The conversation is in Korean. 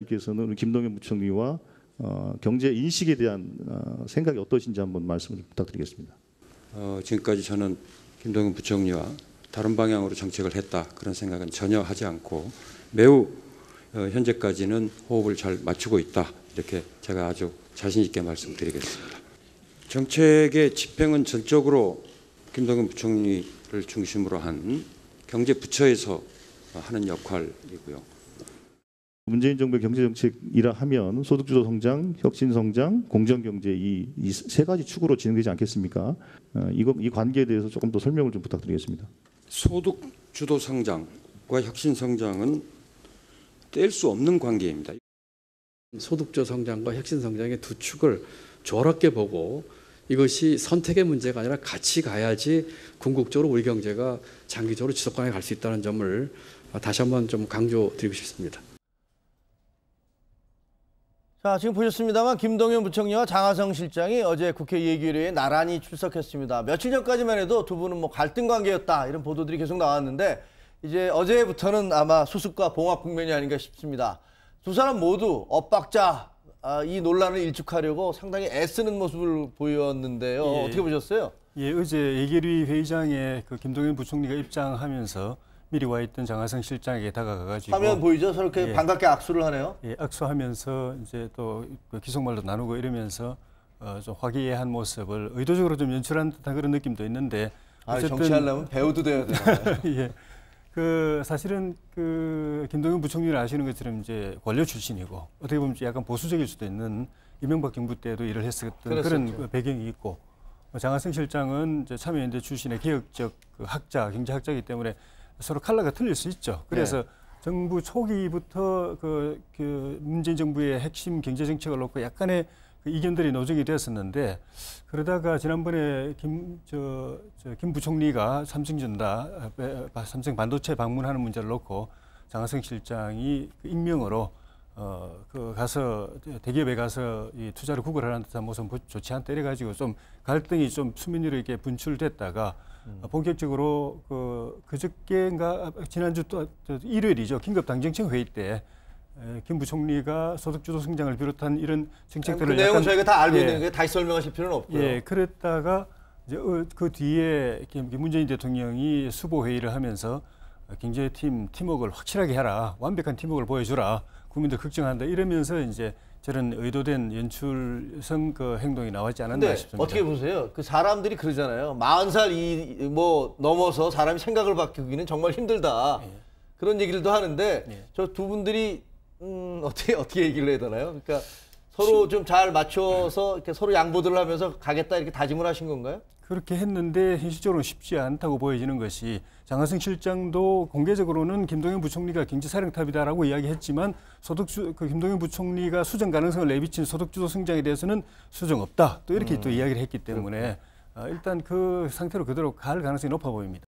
께서는 김동연 부총리와 경제 인식에 대한 생각이 어떠신지 한번 말씀을 부탁드리겠습니다. 지금까지 저는 김동연 부총리와 다른 방향으로 정책을 했다 그런 생각은 전혀 하지 않고 매우 현재까지는 호흡을 잘 맞추고 있다 이렇게 제가 아주 자신 있게 말씀드리겠습니다. 정책의 집행은 전적으로 김동연 부총리를 중심으로 한 경제부처에서 하는 역할이고요. 문재인 정부의 경제정책이라 하면 소득주도 성장, 혁신성장, 공정경제 이 세 가지 축으로 진행되지 않겠습니까? 이 관계에 대해서 조금 더 설명을 좀 부탁드리겠습니다. 소득주도 성장과 혁신성장은 뗄 수 없는 관계입니다. 소득주도 성장과 혁신성장의 두 축을 조화롭게 보고 이것이 선택의 문제가 아니라 같이 가야지 궁극적으로 우리 경제가 장기적으로 지속가능하게 갈 수 있다는 점을 다시 한번 좀 강조드리고 싶습니다. 자, 지금 보셨습니다만 김동연 부총리와 장하성 실장이 어제 국회 예결위에 나란히 출석했습니다. 며칠 전까지만 해도 두 분은 뭐 갈등 관계였다 이런 보도들이 계속 나왔는데 이제 어제부터는 아마 수습과 봉합 국면이 아닌가 싶습니다. 두 사람 모두 엇박자 이 논란을 일축하려고 상당히 애쓰는 모습을 보였는데요. 예. 어떻게 보셨어요? 예, 어제 예결위 회의장에 그 김동연 부총리가 입장하면서 미리 와 있던 장하성 실장에게 다가가가지고 화면 보이죠? 저렇게 예. 반갑게 악수를 하네요. 예, 악수하면서 이제 또 기속말도 나누고 이러면서 좀 화기애애한 모습을 의도적으로 좀 연출한 듯한 그런 느낌도 있는데 어쨌든 정치하려면 배우도 돼야 되나요? 예, 그 사실은 그 김동연 부총리를 아시는 것처럼 이제 관료 출신이고 어떻게 보면 약간 보수적일 수도 있는 이명박 정부 때도 일을 했었던 그런 그 배경이 있고 장하성 실장은 이제 참여연대 출신의 개혁적 그 학자, 경제학자이기 때문에 서로 컬러가 틀릴 수 있죠. 그래서 네. 정부 초기부터 그 문재인 정부의 핵심 경제 정책을 놓고 약간의 그 이견들이 노정이 되었었는데 그러다가 지난번에 김 부총리가 삼성 반도체 방문하는 문제를 놓고 장하성 실장이 그 익명으로 그 가서 대기업에 가서 이 투자를 구걸하는 듯한 모습 좋지 않다 이래가지고 좀 갈등이 좀 수면 위로 이렇게 분출됐다가 본격적으로 그저께인가 지난주 또 일요일이죠. 긴급 당정청 회의 때 김 부총리가 소득주도 성장을 비롯한 이런 정책들을 그 내용은 저희가 다 알고 예, 있는 게 다시 설명하실 필요는 없고요. 예, 그랬다가 이제 그 뒤에 문재인 대통령이 수보 회의를 하면서 경제팀워크를 확실하게 해라, 완벽한 팀워크를 보여주라, 국민들 걱정한다 이러면서 이제 저런 의도된 연출성 그 행동이 나왔지 않았나 싶습니다. 어떻게 보세요? 그 사람들이 그러잖아요. 40살 뭐 넘어서 사람이 생각을 바꾸기는 정말 힘들다. 예. 그런 얘기들도 하는데 예. 저 두 분들이 어떻게 얘기를 해야 되나요? 그러니까 서로 좀 잘 맞춰서 이렇게 서로 양보들을 하면서 가겠다 이렇게 다짐을 하신 건가요? 그렇게 했는데 현실적으로는 쉽지 않다고 보여지는 것이 장하성 실장도 공개적으로는 김동연 부총리가 경제사령탑이다라고 이야기했지만 김동연 부총리가 수정 가능성을 내비친 소득주도 성장에 대해서는 수정 없다. 또 이렇게 또 이야기를 했기 때문에 일단 그 상태로 그대로 갈 가능성이 높아 보입니다.